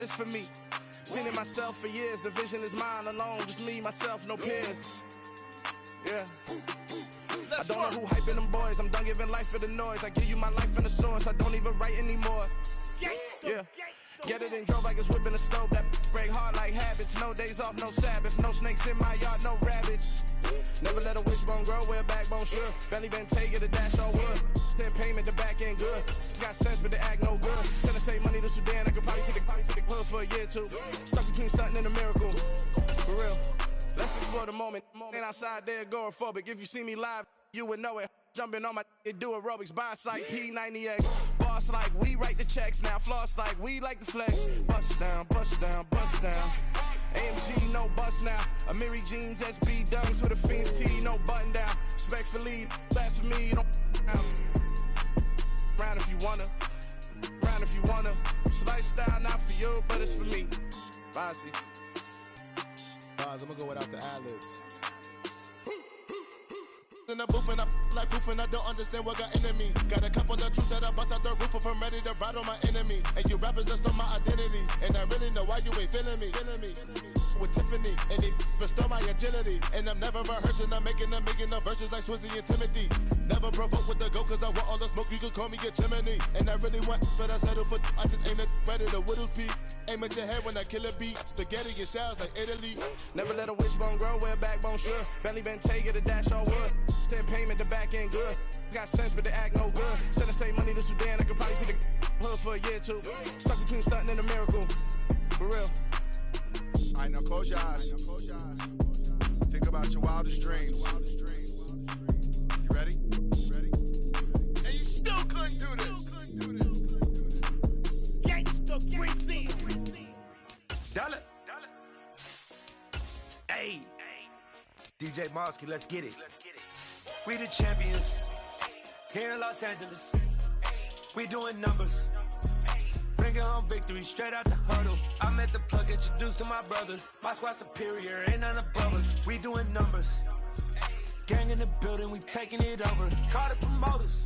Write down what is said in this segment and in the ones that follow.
It's for me. Seen it myself for years. The vision is mine alone. Just me, myself, no peers. Yeah. I don't know who hyping them boys. I'm done giving life for the noise. I give you my life in the source. I don't even write anymore. Yeah. Get it and drove like it's whipping a stove. That break hard like habits. No days off, no Sabbath. No snakes in my yard, no rabbits. Never let a wishbone grow where a backbone should. Belly been taking the dash on wood. Then payment, the back end good. Got sense, but the act no good. Send the same money to Sudan. I could probably take the hood for a year or two. Stuck between stunting and a miracle. For real. Let's explore the moment. Ain't outside there agoraphobic. If you see me live, you would know it. Jumping on my do aerobics, buy site P90X. Boss like we write the checks now. Floss like we like the flex. Bust down, bust down, bust down. AMG, no bust now. Amiri jeans, SB dunks with a Fiends T, no button down. Respectfully, last for me, you don't round if you wanna. Round if you wanna. It's lifestyle, not for you, but it's for me. Bozzy. I'm gonna go without the ad-libs. In the booth and I like proof and I don't understand what got into me. Got a couple of troops that I bust out the roof if I'm ready to ride on my enemy. And you rappers just on my identity. And I really know why you ain't feeling me. With Tiffany and they restore my agility. And I'm never rehearsing, I'm making the verses like Swizzy and Timothy. Never provoke with the go cause I want all the smoke, you can call me a chimney. And I really want, but I settle for, I just aim it ready to Whittles peak. Aim at your head when I kill a beat. Spaghetti and shells like Italy. Never let a wishbone grow where a backbone should. Belly been taking the dash on wood. Then payment, the back end good. Got sense, but the act no good. Send the same money to Sudan. I could probably take the hood for a year or two. Stuck between stunting and a miracle. For real. All right, now close your eyes. Think about your wildest dreams. You ready? And you still couldn't do this. Gangsta Greasy. Dollar. Hey. DJ Mosky, let's get it. We the champions here in Los Angeles. We doing numbers. Bringing home victory straight out the huddle. I met the plug, introduced to my brother. My squad superior, ain't none above us. We doing numbers. Gang in the building, we taking it over. Call the promoters.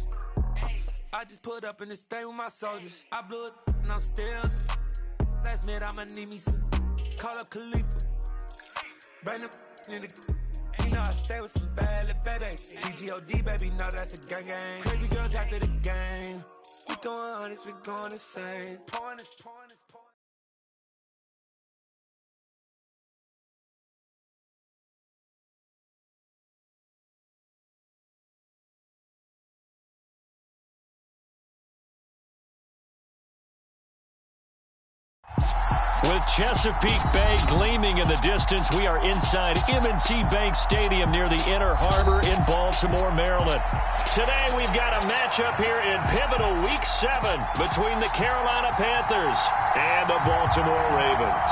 I just put up in this thing with my soldiers. I blew it and I'm still. Last minute I'ma need me some. Call up Khalifa. Bring them in the. You know I stay with some bad little baby. CGOD, baby, no, that's a gang gang. Crazy girls after the game. We going honest, we going insane. Point is. With Chesapeake Bay gleaming in the distance, we are inside M&T Bank Stadium near the Inner Harbor in Baltimore, Maryland. Today we've got a matchup here in pivotal Week 7 between the Carolina Panthers and the Baltimore Ravens.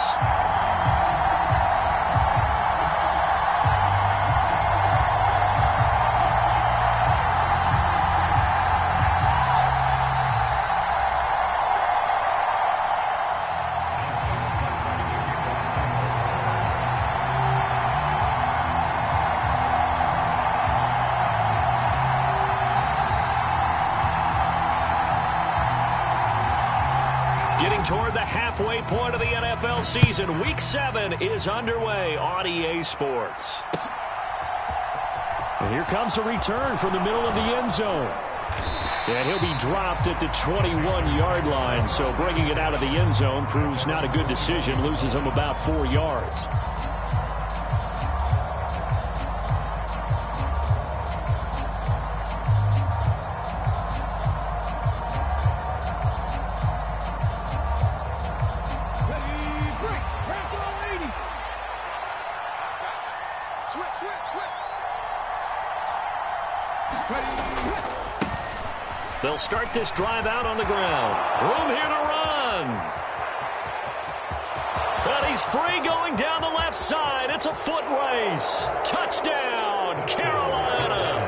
Toward the halfway point of the NFL season, Week 7 is underway on EA Sports. And here comes a return from the middle of the end zone. And he'll be dropped at the 21-yard line, so bringing it out of the end zone proves not a good decision, loses him about 4 yards. They'll start this drive out on the ground. Room here to run. And he's free going down the left side. It's a foot race. Touchdown, Carolina.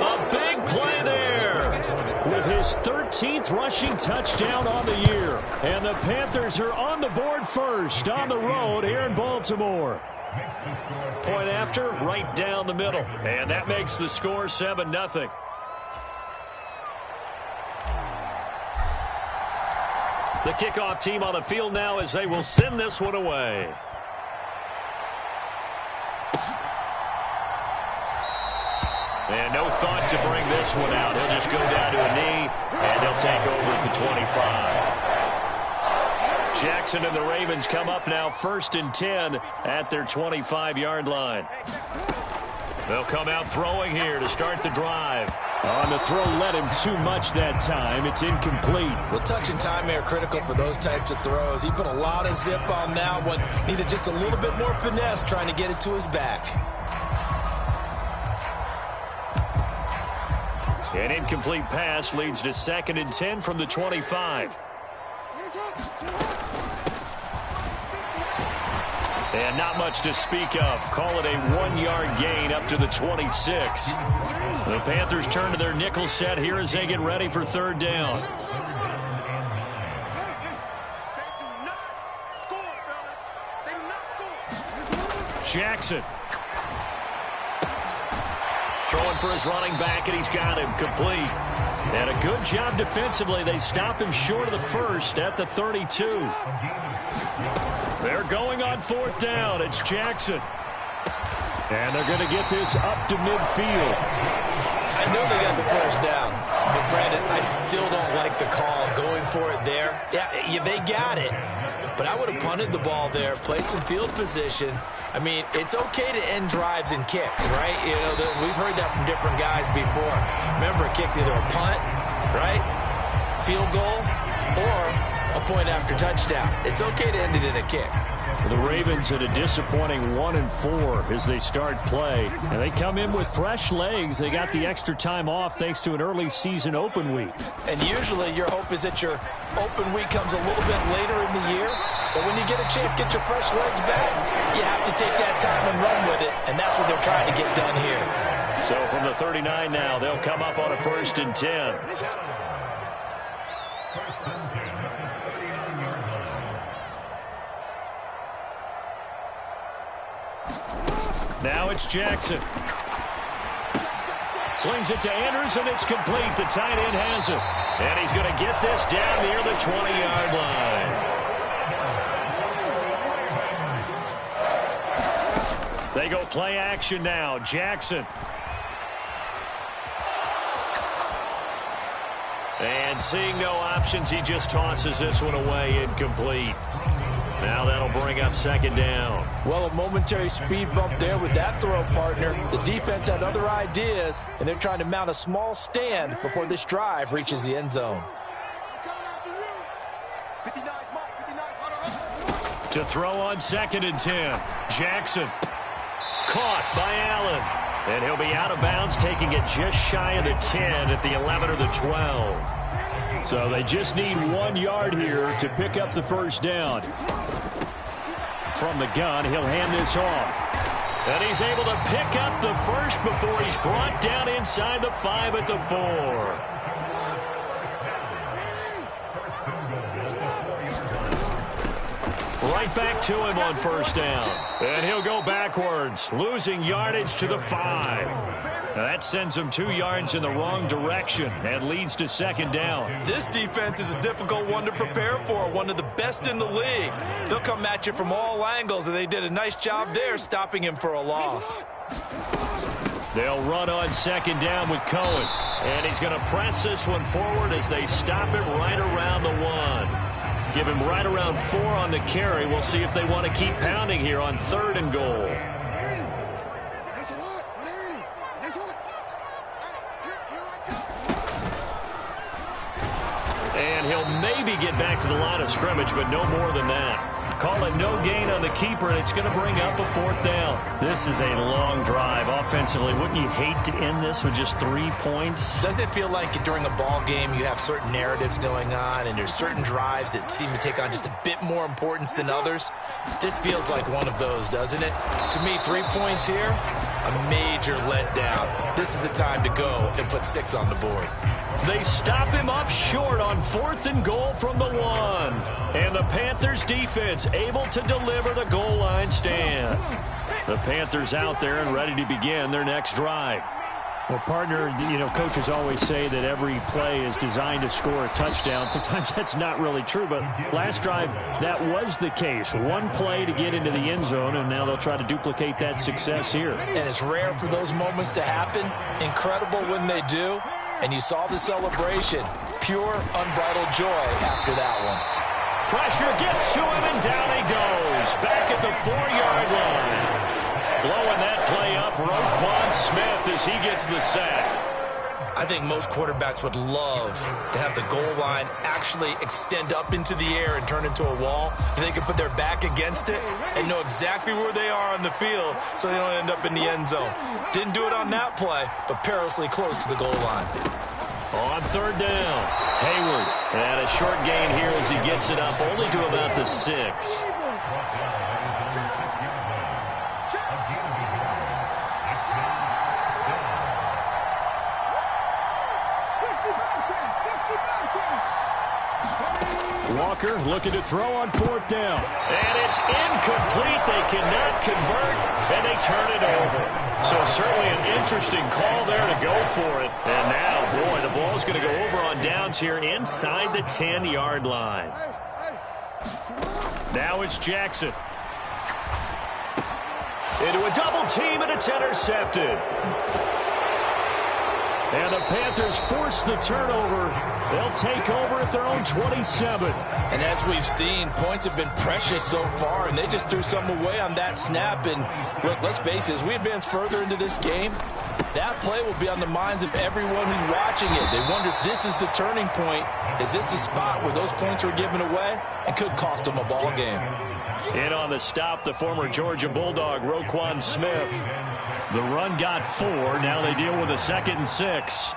A big play there with his 13th rushing touchdown on the year. And the Panthers are on the board first on the road here in Baltimore. Point after, right down the middle. And that makes the score 7-0. The kickoff team on the field now as they will send this one away. And no thought to bring this one out. He'll just go down to a knee, and they'll take over at the 25. Jackson and the Ravens come up now 1st and 10 at their 25-yard line. They'll come out throwing here to start the drive. On the throw, led him too much that time. It's incomplete. Well, touch and timing are critical for those types of throws. He put a lot of zip on that one. Needed just a little bit more finesse trying to get it to his back. An incomplete pass leads to 2nd and 10 from the 25. And not much to speak of. Call it a 1-yard gain up to the 26. The Panthers turn to their nickel set here as they get ready for 3rd down. Jackson. Throwing for his running back, and he's got him complete. And a good job defensively. They stop him short of the first at the 32. They're going on 4th down. It's Jackson. And they're going to get this up to midfield. I know they got the first down, but Brandon, I still don't like the call going for it there. Yeah, they got it, but I would have punted the ball there, played some field position. I mean, it's okay to end drives and kicks, right? You know, we've heard that from different guys before. Remember, kick's either a punt, right, field goal, or a point after touchdown. It's okay to end it in a kick. The Ravens at a disappointing 1-4 as they start play. And they come in with fresh legs. They got the extra time off thanks to an early season open week. And usually your hope is that your open week comes a little bit later in the year. But when you get a chance to get your fresh legs back, you have to take that time and run with it. And that's what they're trying to get done here. So from the 39 now, they'll come up on a 1st and 10. Now it's Jackson. Slings it to Andrews, and it's complete. The tight end has it. And he's going to get this down near the 20-yard line. They go play action now. Jackson. And seeing no options, he just tosses this one away, incomplete. Now that'll bring up 2nd down. Well, a momentary speed bump there with that throw, partner. The defense had other ideas, and they're trying to mount a small stand before this drive reaches the end zone. To throw on 2nd and 10. Jackson. Caught by Allen. And he'll be out of bounds, taking it just shy of the 10 at the 11 or the 12. So they just need 1 yard here to pick up the 1st down. From the gun, he'll hand this off. And he's able to pick up the first before he's brought down inside the 5 at the 4. Right back to him on 1st down. And he'll go backwards, losing yardage to the 5. That sends him 2 yards in the wrong direction and leads to 2nd down. This defense is a difficult one to prepare for, one of the best in the league. They'll come at you from all angles, and they did a nice job there stopping him for a loss. They'll run on 2nd down with Cohen. And he's going to press this one forward as they stop him right around the 1. Give him right around 4 on the carry. We'll see if they want to keep pounding here on 3rd and goal. And he'll maybe get back to the line of scrimmage, but no more than that. Call it no gain on the keeper, and it's going to bring up a 4th down. This is a long drive offensively. Wouldn't you hate to end this with just 3 points? Doesn't it feel like during a ball game you have certain narratives going on, and there's certain drives that seem to take on just a bit more importance than others? This feels like one of those, doesn't it? To me, 3 points here, a major letdown. This is the time to go and put 6 on the board. They stop him up short on 4th and goal from the 1. And the Panthers defense able to deliver the goal line stand. The Panthers out there and ready to begin their next drive. Well, partner, coaches always say that every play is designed to score a touchdown. Sometimes that's not really true, but last drive, that was the case. One play to get into the end zone, and now they'll try to duplicate that success here. And it's rare for those moments to happen. Incredible when they do. And you saw the celebration. Pure, unbridled joy after that one. Pressure gets to him, and down he goes. Back at the 4-yard line. Blowing that play up, Roquan Smith as he gets the sack. I think most quarterbacks would love to have the goal line actually extend up into the air and turn into a wall. They could put their back against it and know exactly where they are on the field so they don't end up in the end zone. Didn't do it on that play, but perilously close to the goal line. On third down, Hayward. And a short gain here as he gets it up only to about the 6. Walker looking to throw on fourth down. And it's incomplete. They cannot convert, and they turn it over. So certainly an interesting call there to go for it. And now, boy, the ball's going to go over on downs here inside the 10-yard line. Now it's Jackson. Into a double team, and it's intercepted. And the Panthers force the turnover. They'll take over at their own 27. And as we've seen, points have been precious so far, and they just threw some away on that snap. And look, let's face it, as we advance further into this game, that play will be on the minds of everyone who's watching it. They wonder if this is the turning point. Is this the spot where those points were given away and could cost them a ball game? In on the stop, the former Georgia Bulldog, Roquan Smith. The run got 4. Now they deal with a 2nd and 6.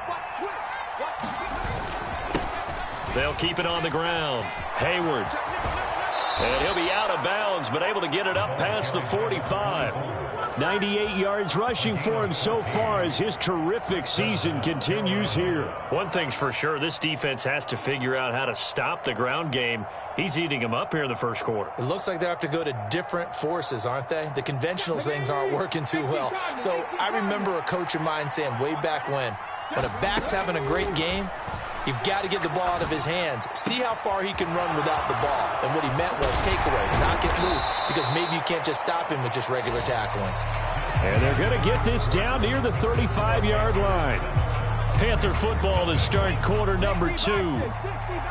They'll keep it on the ground. Hayward. And he'll be out of bounds, but able to get it up past the 45. 98 yards rushing for him so far as his terrific season continues here. One thing's for sure, this defense has to figure out how to stop the ground game. He's eating them up here in the first quarter. It looks like they have to go to different forces, aren't they? The conventional things aren't working too well. So I remember a coach of mine saying way back when a back's having a great game, you've got to get the ball out of his hands. See how far he can run without the ball. And what he meant was takeaways, not get loose, because maybe you can't just stop him with just regular tackling. And they're going to get this down near the 35-yard line. Panther football to start quarter number 2.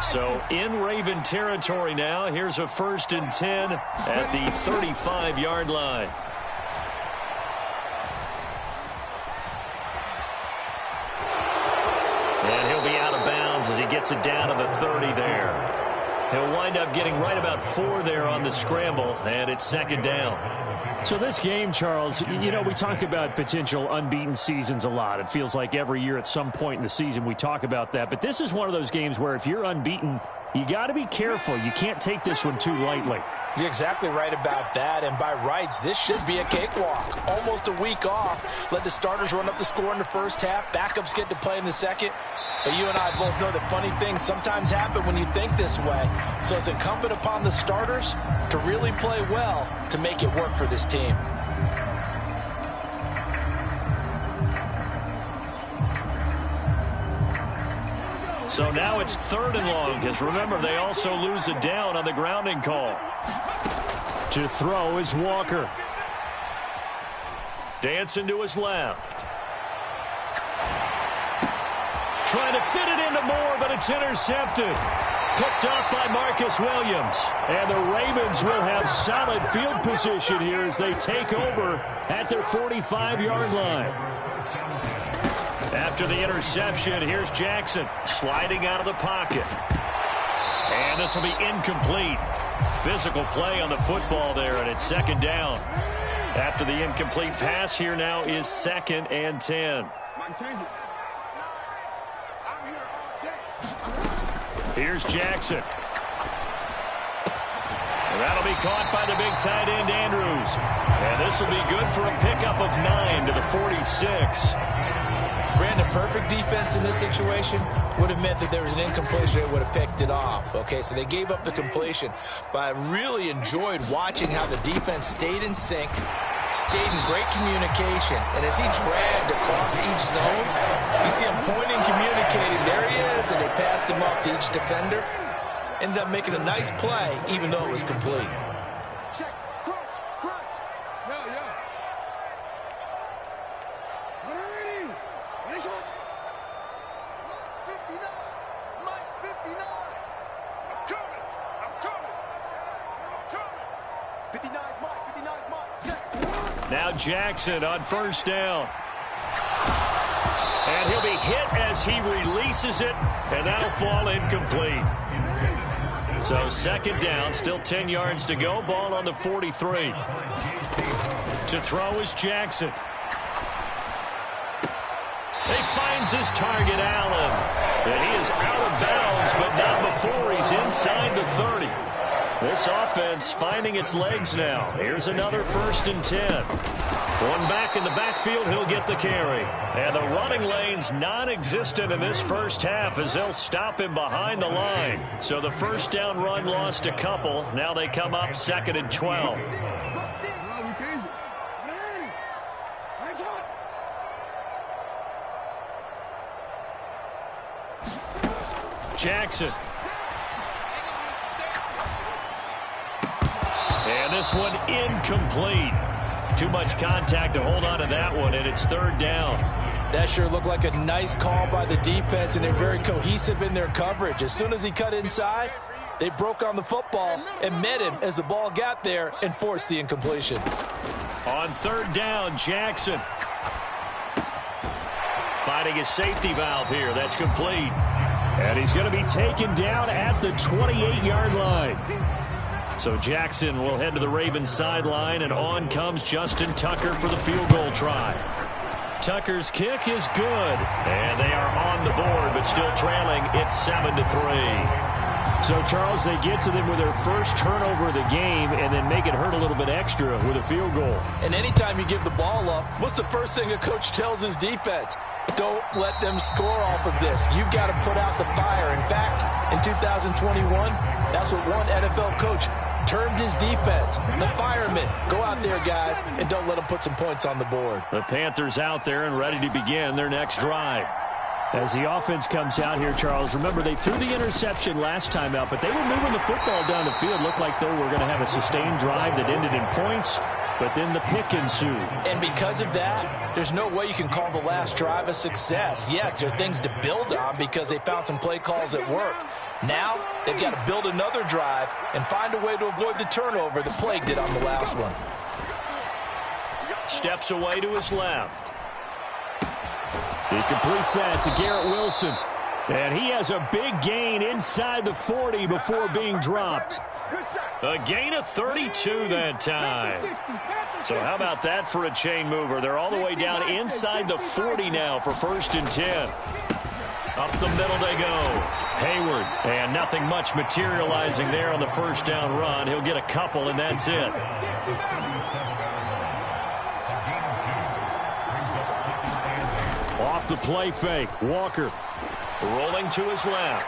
So in Raven territory now. Here's a 1st and 10 at the 35-yard line. And he'll be out of bounds as he gets it down to the 30 there. He'll wind up getting right about 4 there on the scramble, and it's 2nd down. So this game, Charles, we talk about potential unbeaten seasons a lot. It feels like every year at some point in the season we talk about that. But this is one of those games where if you're unbeaten, you got to be careful. You can't take this one too lightly. You're exactly right about that, and by rights, this should be a cakewalk. Almost a week off. Let the starters run up the score in the first half. Backups get to play in the second. But you and I both know that funny things sometimes happen when you think this way. So it's incumbent upon the starters to really play well to make it work for this team. So now it's 3rd and long, because remember, they also lose a down on the grounding call. To throw is Walker. Dancing to his left. Trying to fit it into Moore, but it's intercepted. Picked off by Marcus Williams. And the Ravens will have solid field position here as they take over at their 45-yard line. After the interception, here's Jackson sliding out of the pocket. And this will be incomplete. Physical play on the football there, and it's 2nd down. After the incomplete pass, here now is 2nd and 10. Here's Jackson. And that'll be caught by the big tight end, Andrews. And this will be good for a pickup of 9 to the 46. Brandon, perfect defense in this situation would have meant that there was an incompletion that would have picked it off. Okay, so they gave up the completion. But I really enjoyed watching how the defense stayed in sync, stayed in great communication. And as he dragged across each zone, you see him pointing, communicating. There he is, and they passed him up to each defender. Ended up making a nice play, even though it was complete. Check. Crunch. Yeah. Ready. Ready, shot. Mike's 59. I'm coming. 59's Mike. Check. Now Jackson on first down. And he'll be hit as he releases it, and that'll fall incomplete. So second down, still 10 yards to go. Ball on the 43. To throw is Jackson. He finds his target, Allen. And he is out of bounds, but not before he's inside the 30. This offense finding its legs now. Here's another 1st and 10. One back in the backfield, he'll get the carry. And the running lane's non-existent in this first half as they'll stop him behind the line. So the first down run lost a couple. Now they come up 2nd and 12. Jackson. And this one incomplete. Too much contact to hold on to that one, and it's 3rd down. That sure looked like a nice call by the defense, and they're very cohesive in their coverage. As soon as he cut inside, they broke on the football and met him as the ball got there and forced the incompletion. On 3rd down, Jackson. Finding a safety valve here. That's complete. And he's going to be taken down at the 28-yard line. So Jackson will head to the Ravens sideline, and on comes Justin Tucker for the field goal try. Tucker's kick is good, and they are on the board, but still trailing. It's 7-3. So, Charles, they get to them with their first turnover of the game and then make it hurt a little bit extra with a field goal. And anytime you give the ball up, what's the first thing a coach tells his defense? Don't let them score off of this. You've got to put out the fire. In fact, in 2021, that's what one NFL coach termed his defense. The firemen. Go out there, guys, and don't let them put some points on the board. The Panthers out there and ready to begin their next drive. As the offense comes out here, Charles, remember they threw the interception last time out, but they were moving the football down the field. Looked like they were going to have a sustained drive that ended in points, but then the pick ensued. And because of that, there's no way you can call the last drive a success. Yes, there are things to build on because they found some play calls that work. Now, they've got to build another drive and find a way to avoid the turnover that plagued it on the last one. Steps away to his left. He completes that to Garrett Wilson. And he has a big gain inside the 40 before being dropped. A gain of 32 that time. So how about that for a chain mover? They're all the way down inside the 40 now for 1st and 10. Up the middle they go. Hayward. And nothing much materializing there on the first down run. He'll get a couple, and that's it. Off the play fake. Walker rolling to his left.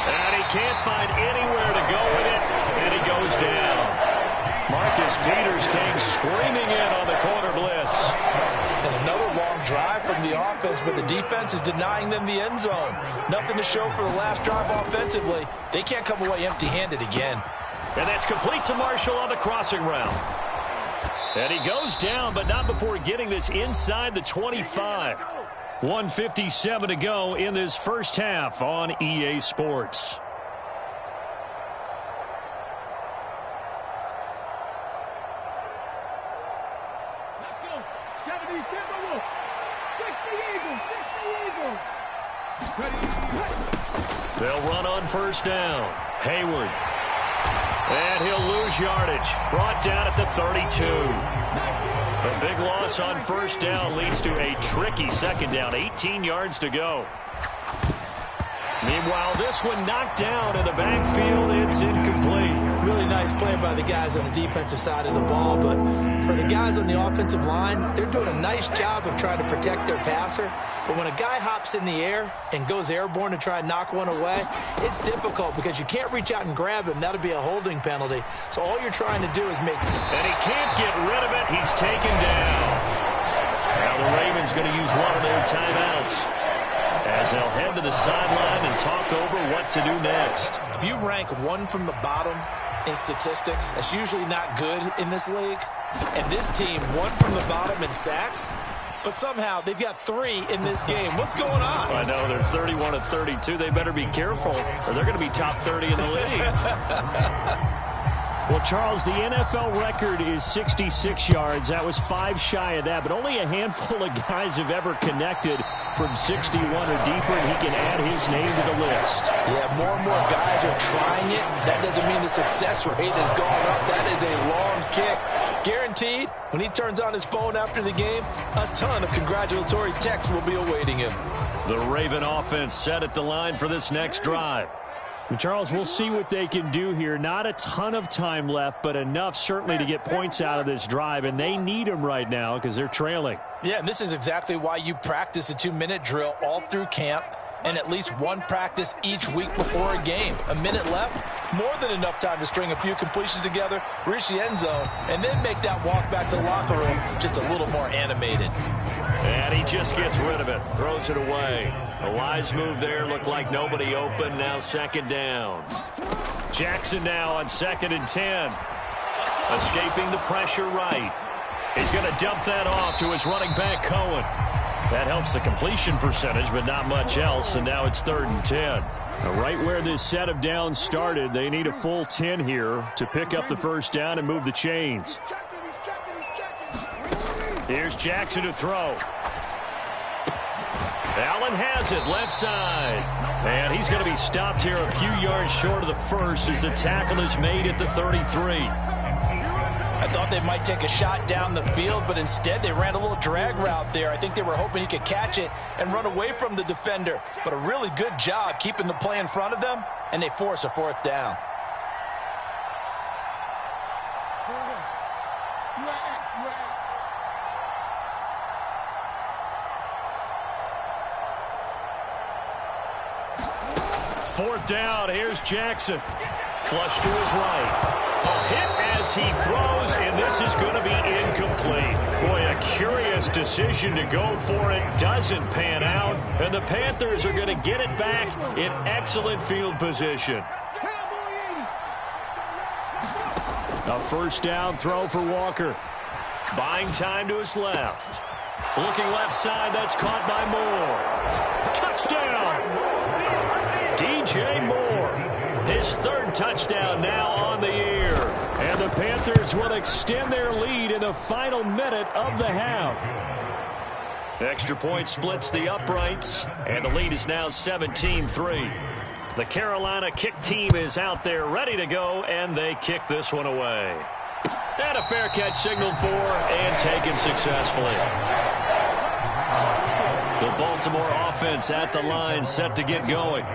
And he can't find anywhere to go with it. And he goes down. Marcus Peters came screaming in on the corner blitz. And another long drive from the offense, but the defense is denying them the end zone. Nothing to show for the last drive offensively. They can't come away empty-handed again. And that's complete to Marshall on the crossing route. And he goes down, but not before getting this inside the 25. 1:57 to go in this first half on EA Sports. They'll run on first down. Hayward. And he'll lose yardage. Brought down at the 32. A big loss on first down leads to a tricky second down. 18 yards to go. Meanwhile, this one knocked down in the backfield. It's incomplete. really nice play by the guys on the defensive side of the ball, but for the guys on the offensive line, they're doing a nice job of trying to protect their passer. But when a guy hops in the air and goes airborne to try and knock one away, it's difficult because you can't reach out and grab him. That'll be a holding penalty. So all you're trying to do is make... And he can't get rid of it. He's taken down. Now the Ravens going to use one of their timeouts as they'll head to the sideline and talk over what to do next. If you rank one from the bottom in statistics, that's usually not good in this league. And this team, one from the bottom in sacks, but somehow they've got 3 in this game. What's going on? I know, they're 31 of 32. They better be careful, or they're going to be top 30 in the league. Well, Charles, the NFL record is 66 yards. That was 5 shy of that, but only a handful of guys have ever connected from 61 or deeper, and he can add his name to the list. Yeah, more and more guys are trying it. That doesn't mean the success rate has gone up. That is a long kick. Guaranteed, when he turns on his phone after the game, a ton of congratulatory texts will be awaiting him. The Raven offense set at the line for this next drive. And Charles, we'll see what they can do here. Not a ton of time left, but enough certainly to get points out of this drive, and they need them right now because they're trailing. Yeah, and this is exactly why you practice a 2-minute drill all through camp and at least one practice each week before a game. A minute left, more than enough time to string a few completions together, reach the end zone, and then make that walk back to the locker room just a little more animated. And he just gets rid of it, throws it away. A wise move there, looked like nobody open, now second down. Jackson now on 2nd and 10. Escaping the pressure right. He's going to dump that off to his running back, Cohen. That helps the completion percentage, but not much else, and now it's 3rd and 10. Now, right where this set of downs started, they need a full 10 here to pick up the first down and move the chains. Here's Jackson to throw. Allen has it, left side. And he's going to be stopped here a few yards short of the first as the tackle is made at the 33. I thought they might take a shot down the field, but instead they ran a little drag route there. I think they were hoping he could catch it and run away from the defender. But a really good job keeping the play in front of them, and they force a 4th down. Fourth down, here's Jackson. Flush to his right. A hit as he throws, and this is going to be incomplete. Boy, a curious decision to go for it. Doesn't pan out, and the Panthers are going to get it back in excellent field position. A first down throw for Walker. Buying time to his left. Looking left side, that's caught by Moore. Touchdown! DJ Moore, his 3rd touchdown now on the year. And the Panthers will extend their lead in the final minute of the half. Extra point splits the uprights, and the lead is now 17-3. The Carolina kick team is out there ready to go, and they kick this one away. And a fair catch signaled for and taken successfully. The Baltimore offense at the line set to get going.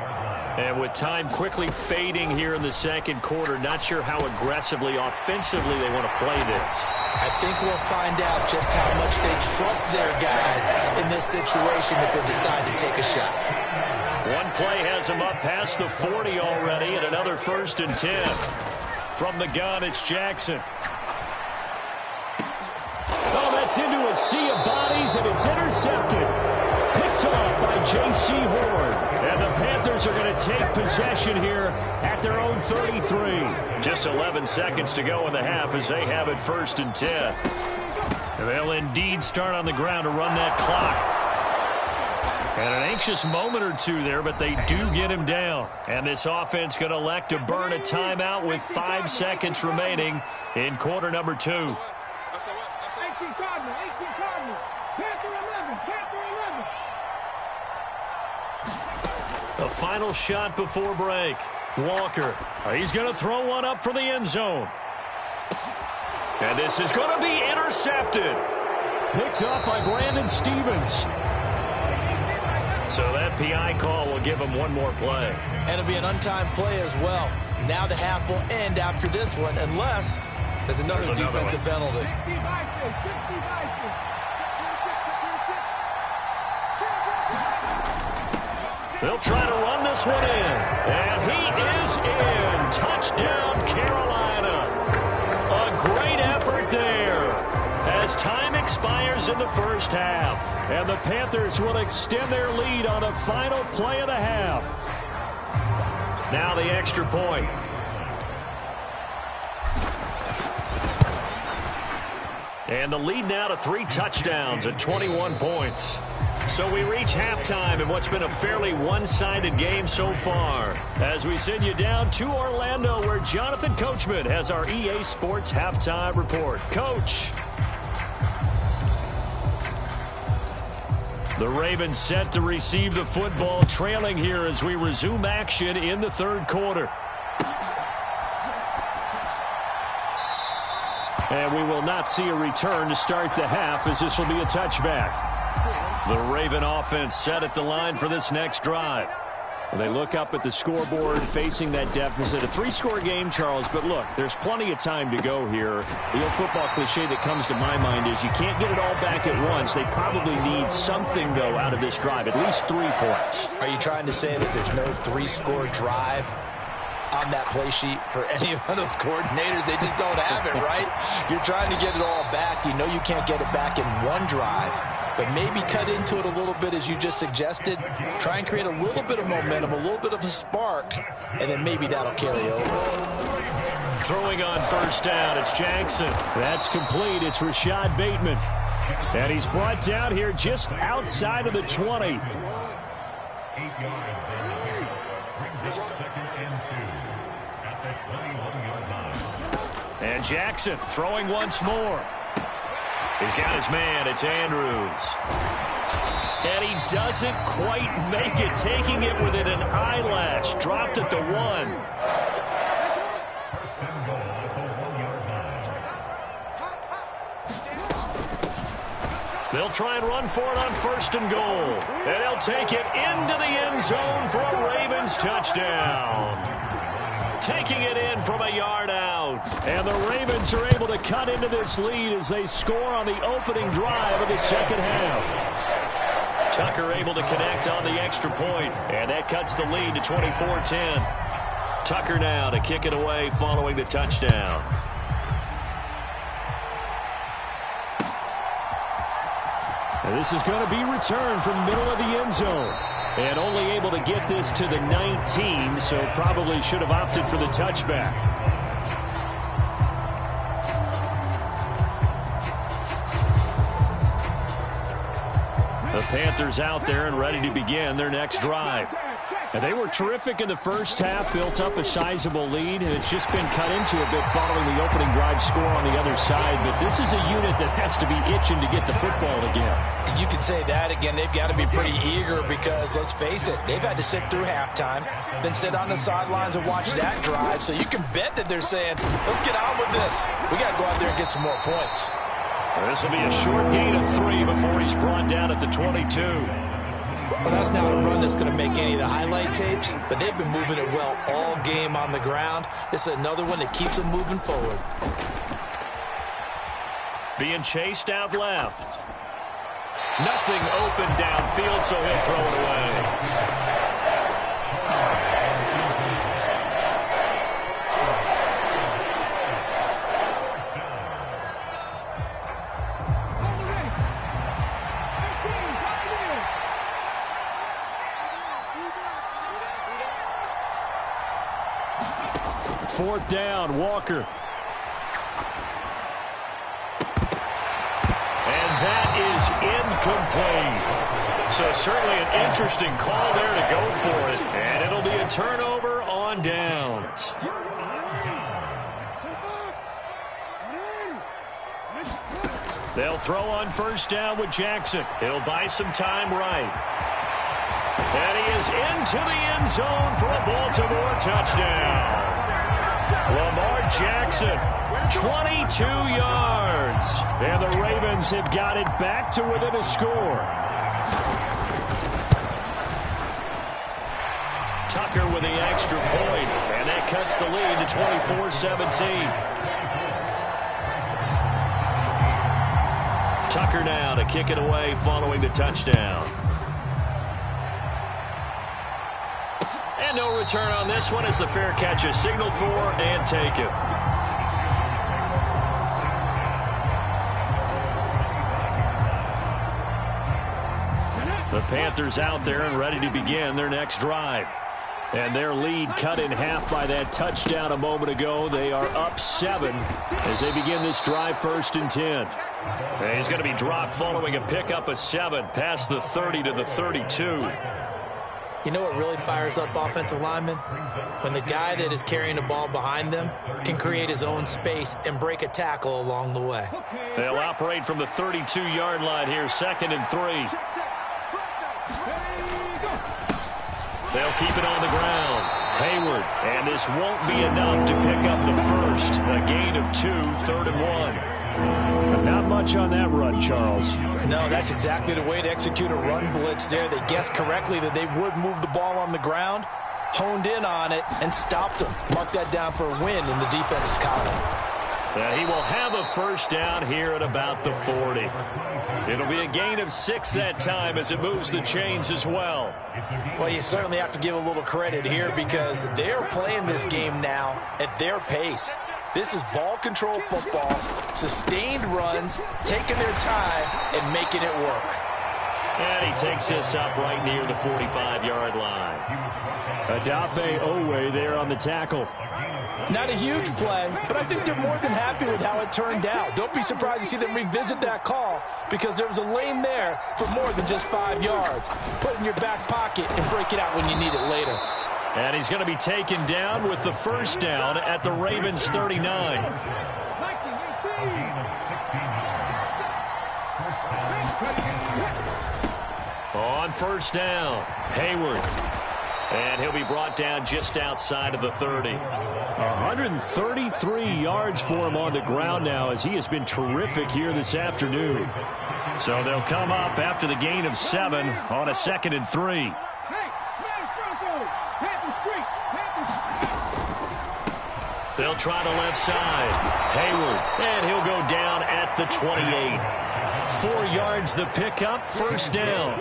And with time quickly fading here in the second quarter, not sure how aggressively, offensively they want to play this. I think we'll find out just how much they trust their guys in this situation if they decide to take a shot. One play has him up past the 40 already, and another 1st and 10. From the gun, it's Jackson. Oh, that's into a sea of bodies, and it's intercepted. Picked off by J.C. Horn. And the Panthers are going to take possession here at their own 33. Just 11 seconds to go in the half as they have it 1st and 10. And they'll indeed start on the ground to run that clock. And an anxious moment or two there, but they do get him down. And this offense going to elect to burn a timeout with 5 seconds remaining in quarter number 2. 18 Cardinals, 18 Cardinals. Panther 11, Panther 11. The final shot before break. Walker, he's going to throw one up for the end zone. And this is going to be intercepted. Picked up by Brandon Stevens. So that PI call will give him one more play. And it'll be an untimed play as well. Now the half will end after this one, unless there's another defensive penalty. They'll try to run this one in. And he is in. Touchdown, Carolina. A great effort there as time expires in the first half. And the Panthers will extend their lead on the final play of the half. Now the extra point. And the lead now to 3 touchdowns at 21 points. So we reach halftime in what's been a fairly one-sided game so far, as we send you down to Orlando, where Jonathan Coachman has our EA Sports Halftime Report. Coach. The Ravens set to receive the football, trailing here as we resume action in the third quarter. And we will not see a return to start the half, as this will be a touchback. The Raven offense set at the line for this next drive. Well, they look up at the scoreboard facing that deficit. A 3-score game, Charles, but look, there's plenty of time to go here. The old football cliche that comes to my mind is you can't get it all back at once. They probably need something, though, out of this drive, at least 3 points. Are you trying to say that there's no 3-score drive on that play sheet for any of those coordinators? They just don't have it, right? You're trying to get it all back. You know you can't get it back in one drive, but maybe cut into it a little bit, as you just suggested. Try and create a little bit of momentum, a little bit of a spark, and then maybe that'll carry over. Throwing on first down, it's Jackson. That's complete. It's Rashad Bateman. And he's brought down here just outside of the 20. And Jackson throwing once more. He's got his man. It's Andrews. And he doesn't quite make it, taking it within an eyelash. Dropped at the 1. They'll try and run for it on first and goal. And they'll take it into the end zone for a Ravens touchdown. Taking it in from a yard out. And the Ravens are able to cut into this lead as they score on the opening drive of the second half. Tucker able to connect on the extra point, and that cuts the lead to 24-10. Tucker now to kick it away following the touchdown. And this is going to be returned from middle of the end zone. And only able to get this to the 19, so probably should have opted for the touchback. The Panthers out there and ready to begin their next drive. And they were terrific in the first half, built up a sizable lead, and it's just been cut into a bit following the opening drive score on the other side. But this is a unit that has to be itching to get the football again. And you can say that again. They've got to be pretty eager because, let's face it, they've had to sit through halftime, then sit on the sidelines and watch that drive. So you can bet that they're saying, let's get on with this. We got to go out there and get some more points. This will be a short gain of 3 before he's brought down at the 22. Well, that's not a run that's going to make any of the highlight tapes, but they've been moving it well all game on the ground. This is another one that keeps them moving forward. Being chased out left. Nothing open downfield, so he'll throw it away. Fourth down, Walker. And that is incomplete. So certainly an interesting call there to go for it. And it'll be a turnover on downs. They'll throw on first down with Jackson. He'll buy some time right. And he is into the end zone for a Baltimore touchdown. Lamar Jackson, 22 yards. And the Ravens have got it back to within a score. Tucker with the extra point, and that cuts the lead to 24-17. Tucker now to kick it away following the touchdown. And no return on this one as the fair catch is signaled for and taken. The Panthers out there and ready to begin their next drive. And their lead cut in half by that touchdown a moment ago. They are up 7 as they begin this drive 1st and 10. And he's going to be dropped following a pickup of 7 past the 30 to the 32. You know what really fires up offensive linemen? When the guy that is carrying the ball behind them can create his own space and break a tackle along the way. They'll operate from the 32-yard line here, 2nd and 3. They'll keep it on the ground. Hayward, and this won't be enough to pick up the first. A gain of 2, 3rd and 1. Not much on that run, Charles. No, that's exactly the way to execute a run blitz there. They guessed correctly that they would move the ball on the ground, honed in on it, and stopped them. Mark that down for a win in the defense's column. He will have a first down here at about the 40. It'll be a gain of 6 that time as it moves the chains as well. Well, you certainly have to give a little credit here because they're playing this game now at their pace. This is ball control football, sustained runs, taking their time and making it work. And he takes this up right near the 45-yard line. Adafe Owe there on the tackle. Not a huge play, but I think they're more than happy with how it turned out. Don't be surprised to see them revisit that call because there was a lane there for more than just 5 yards. Put it in your back pocket and break it out when you need it later. And he's going to be taken down with the first down at the Ravens 39. On first down, Hayward. And he'll be brought down just outside of the 30. 133 yards for him on the ground now as he has been terrific here this afternoon. So they'll come up after the gain of 7 on a 2nd and 3. They'll try the left side. Hayward, and he'll go down at the 28. 4 yards the pickup, first down.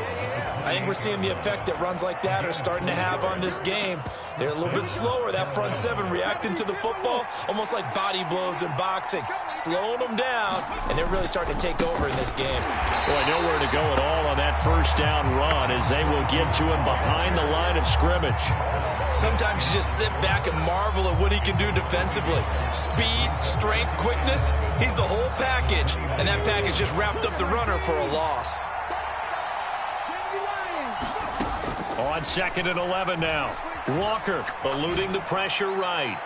I think we're seeing the effect that runs like that are starting to have on this game. They're a little bit slower, that front 7 reacting to the football, almost like body blows in boxing, slowing them down, and they're really starting to take over in this game. Boy, nowhere to go at all on that first down run as they will get to him behind the line of scrimmage. Sometimes you just sit back and marvel at what he can do defensively. Speed, strength, quickness, he's the whole package, and that package just wrapped up the runner for a loss. On 2nd and 11 now. Walker eluding the pressure right.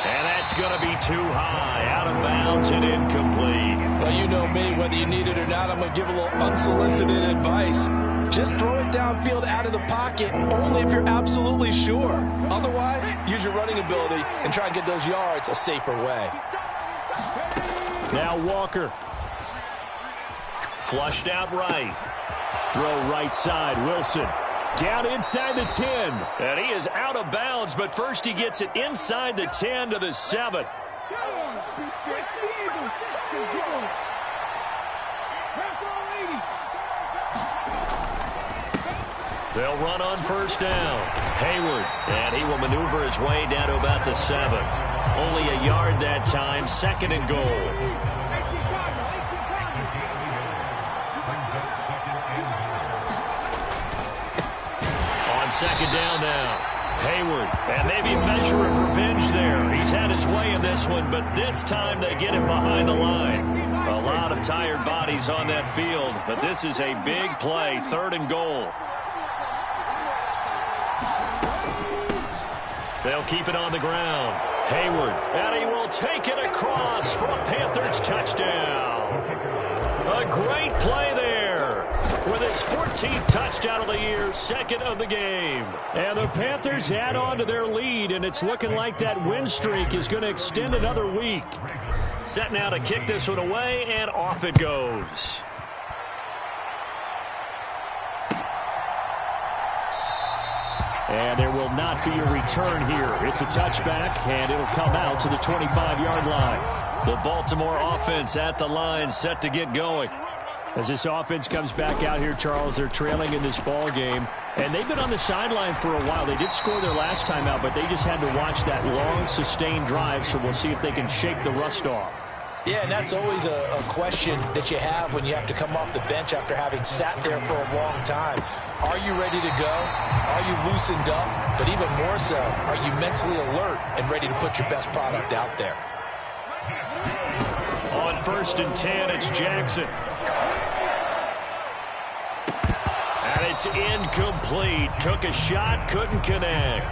And that's going to be too high. Out of bounds and incomplete. Well, you know me. Whether you need it or not, I'm going to give a little unsolicited advice. Just throw it downfield out of the pocket only if you're absolutely sure. Otherwise, use your running ability and try and get those yards a safer way. Now Walker. Flushed out right. Throw right side. Wilson. Down inside the 10. And he is out of bounds, but first he gets it inside the 10 to the 7. They'll run on first down. Hayward, and he will maneuver his way down to about the 7. Only a yard that time, 2nd and goal. On 2nd down now, Hayward, and maybe a measure of revenge there. He's had his way in this one, but this time they get him behind the line. A lot of tired bodies on that field, but this is a big play, 3rd and goal. They'll keep it on the ground. Hayward, and he will take it across for a Panthers touchdown. A great play there with his 14th touchdown of the year, 2nd of the game. And the Panthers add on to their lead, and it's looking like that win streak is going to extend another week. Set now to kick this one away, and off it goes. And there will not be a return here. It's a touchback, and it'll come out to the 25-yard line. The Baltimore offense at the line, set to get going. As this offense comes back out here, Charles, they're trailing in this ball game. And they've been on the sideline for a while. They did score their last time out, but they just had to watch that long, sustained drive, so we'll see if they can shake the rust off. Yeah, and that's always a question that you have when you have to come off the bench after having sat there for a long time. Are you ready to go? Are you loosened up? But even more so, are you mentally alert and ready to put your best product out there? On 1st and 10, it's Jackson. And it's incomplete. Took a shot, couldn't connect.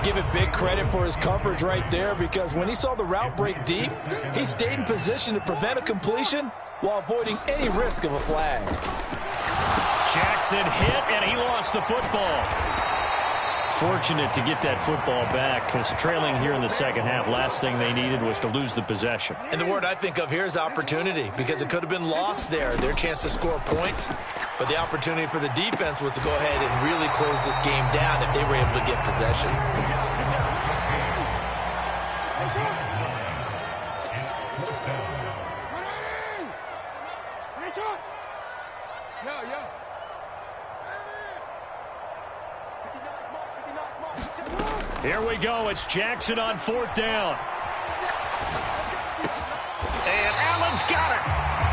Give it big credit for his coverage right there, because when he saw the route break deep, he stayed in position to prevent a completion while avoiding any risk of a flag. Jackson hit, and he lost the football. Fortunate to get that football back, because trailing here in the second half, last thing they needed was to lose the possession. And the word I think of here is opportunity, because it could have been lost there, their chance to score points. But the opportunity for the defense was to go ahead and really close this game down if they were able to get possession. Here we go. It's Jackson on 4th down. And Allen's got it.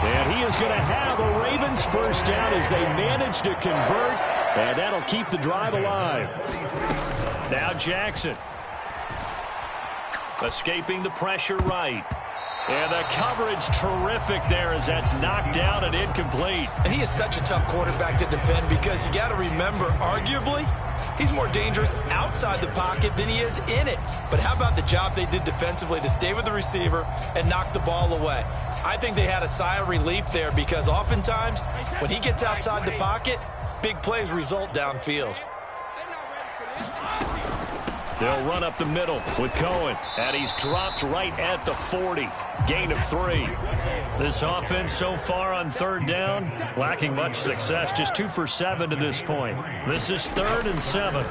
And he is going to have a Ravens first down as they manage to convert. And that'll keep the drive alive. Now Jackson. Escaping the pressure right. And the coverage terrific there as that's knocked down and incomplete. And he is such a tough quarterback to defend, because you got to remember, arguably, he's more dangerous outside the pocket than he is in it. But how about the job they did defensively to stay with the receiver and knock the ball away? I think they had a sigh of relief there, because oftentimes when he gets outside the pocket, big plays result downfield. They'll run up the middle with Cohen, and he's dropped right at the 40. Gain of 3. This offense so far on 3rd down, lacking much success, just 2 for 7 to this point. This is 3rd and 7.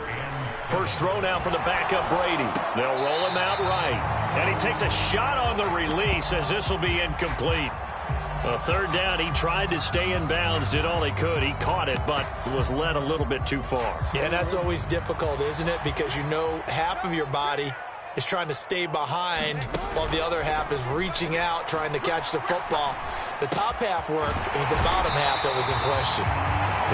First throw now for the backup Brady. They'll roll him out right, and he takes a shot on the release as this will be incomplete. A 3rd down, he tried to stay in bounds, did all he could. He caught it, but was led a little bit too far. Yeah, and that's always difficult, isn't it? Because you know half of your body is trying to stay behind while the other half is reaching out, trying to catch the football. The top half worked. It was the bottom half that was in question.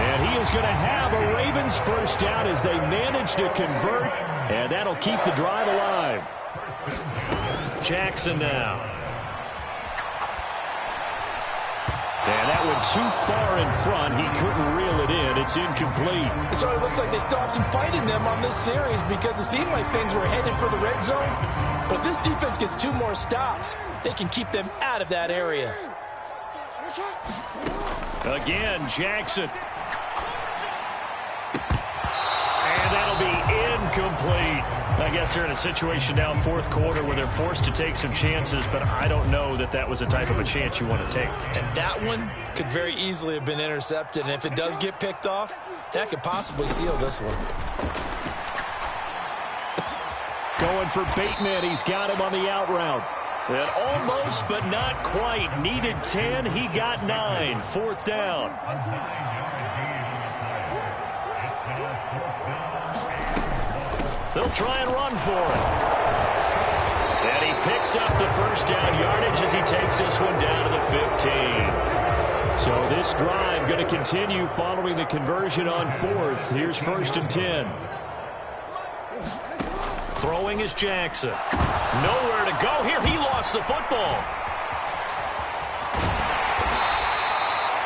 And he is going to have a Ravens first down as they manage to convert, and that'll keep the drive alive. Jackson now. And that went too far in front. He couldn't reel it in. It's incomplete. So it looks like they still have some fight in them on this series, because it seemed like things were headed for the red zone. But if this defense gets 2 more stops, they can keep them out of that area. Again, Jackson. And that'll be incomplete. I guess they're in a situation now, 4th quarter, where they're forced to take some chances, but I don't know that that was the type of a chance you want to take. And that one could very easily have been intercepted, and if it does get picked off, that could possibly seal this one. Going for Bateman. He's got him on the out route. And almost, but not quite. Needed 10. He got 9. 4th down. They'll try and run for it. And he picks up the first down yardage as he takes this one down to the 15. So this drive going to continue following the conversion on 4th. Here's 1st and 10. Throwing is Jackson. Nowhere to go here. He lost the football.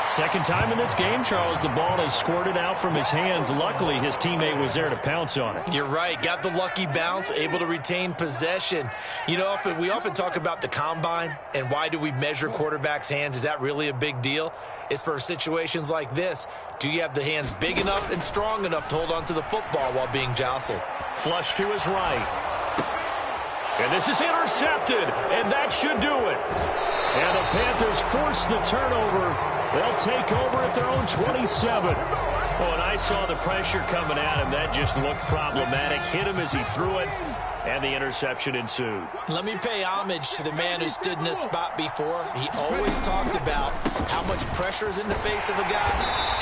Second time in this game, Charles, the ball has squirted out from his hands. Luckily, his teammate was there to pounce on it. You're right. Got the lucky bounce, able to retain possession. You know, we often talk about the combine and why do we measure quarterbacks' hands. Is that really a big deal? It's for situations like this. Do you have the hands big enough and strong enough to hold on to the football while being jostled? Flush to his right. And this is intercepted, and that should do it. And the Panthers force the turnover. They'll take over at their own 27. Well, when I saw the pressure coming at him, that just looked problematic. Hit him as he threw it, and the interception ensued. Let me pay homage to the man who stood in this spot before. He always talked about how much pressure is in the face of a guy,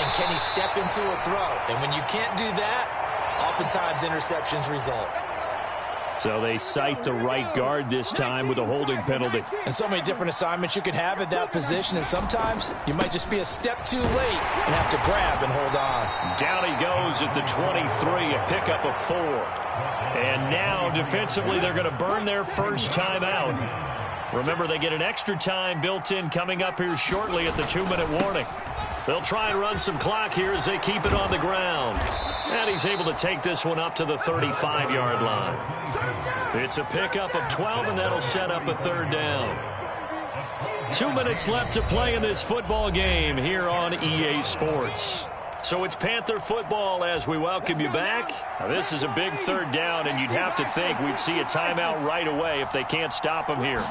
and can he step into a throw. And when you can't do that, oftentimes interceptions result. So they cite the right guard this time with a holding penalty. And so many different assignments you can have at that position, and sometimes you might just be a step too late and have to grab and hold on. Down he goes at the 23, a pickup of 4. And now defensively they're going to burn their first time out. Remember, they get an extra time built in coming up here shortly at the 2-minute warning. They'll try and run some clock here as they keep it on the ground. And he's able to take this one up to the 35-yard line. It's a pickup of 12, and that'll set up a third down. 2 minutes left to play in this football game here on EA Sports. So it's Panther football as we welcome you back. Now, this is a big third down, and you'd have to think we'd see a timeout right away if they can't stop him here.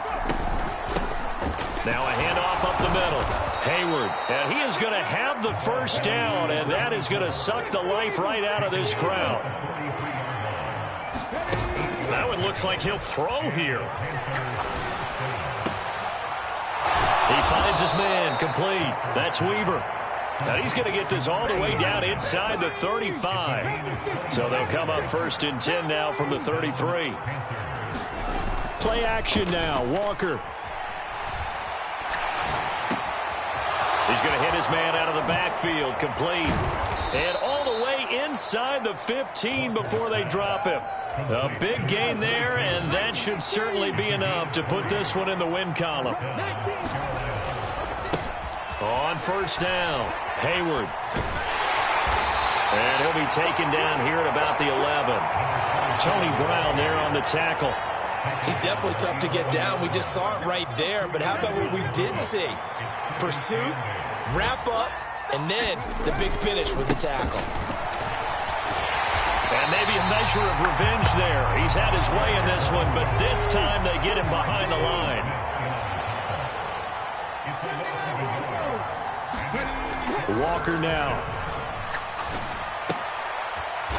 Now a handoff up the middle. Hayward, and he is going to have the first down, and that is going to suck the life right out of this crowd. Now it looks like he'll throw here. He finds his man, complete. That's Weaver. Now he's going to get this all the way down inside the 35. So they'll come up 1st and 10 now from the 33. Play action now, Walker. He's going to hit his man out of the backfield, complete. And all the way inside the 15 before they drop him. A big gain there, and that should certainly be enough to put this one in the win column. On first down, Hayward. And he'll be taken down here at about the 11. Tony Brown there on the tackle. He's definitely tough to get down. We just saw it right there. But how about what we did see? Pursuit, wrap up, and then the big finish with the tackle. And maybe a measure of revenge there. He's had his way in this one, but this time they get him behind the line. Walker now.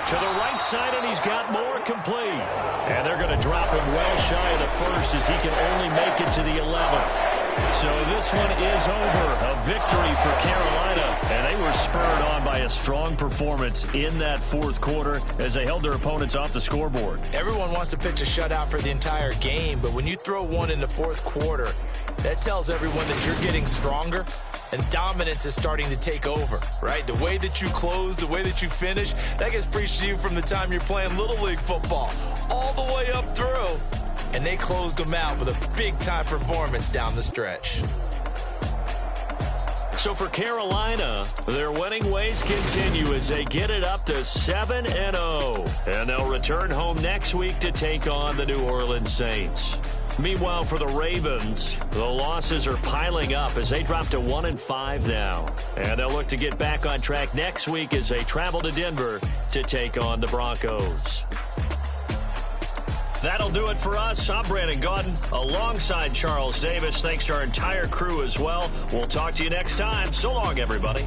To the right side, and he's got more, complete. And they're going to drop him well shy of the first as he can only make it to the 11th. So this one is over. A victory for Carolina, and they were spurred on by a strong performance in that fourth quarter as they held their opponents off the scoreboard. Everyone wants to pitch a shutout for the entire game, but when you throw one in the fourth quarter, that tells everyone that you're getting stronger and dominance is starting to take over, right? The way that you close, the way that you finish, that gets preached to you from the time you're playing Little League football all the way up through. And they closed them out with a big-time performance down the stretch. So for Carolina, their winning ways continue as they get it up to 7-0. And they'll return home next week to take on the New Orleans Saints. Meanwhile, for the Ravens, the losses are piling up as they drop to 1-5 now. And they'll look to get back on track next week as they travel to Denver to take on the Broncos. That'll do it for us. I'm Brandon Gaudin alongside Charles Davis. Thanks to our entire crew as well. We'll talk to you next time. So long, everybody.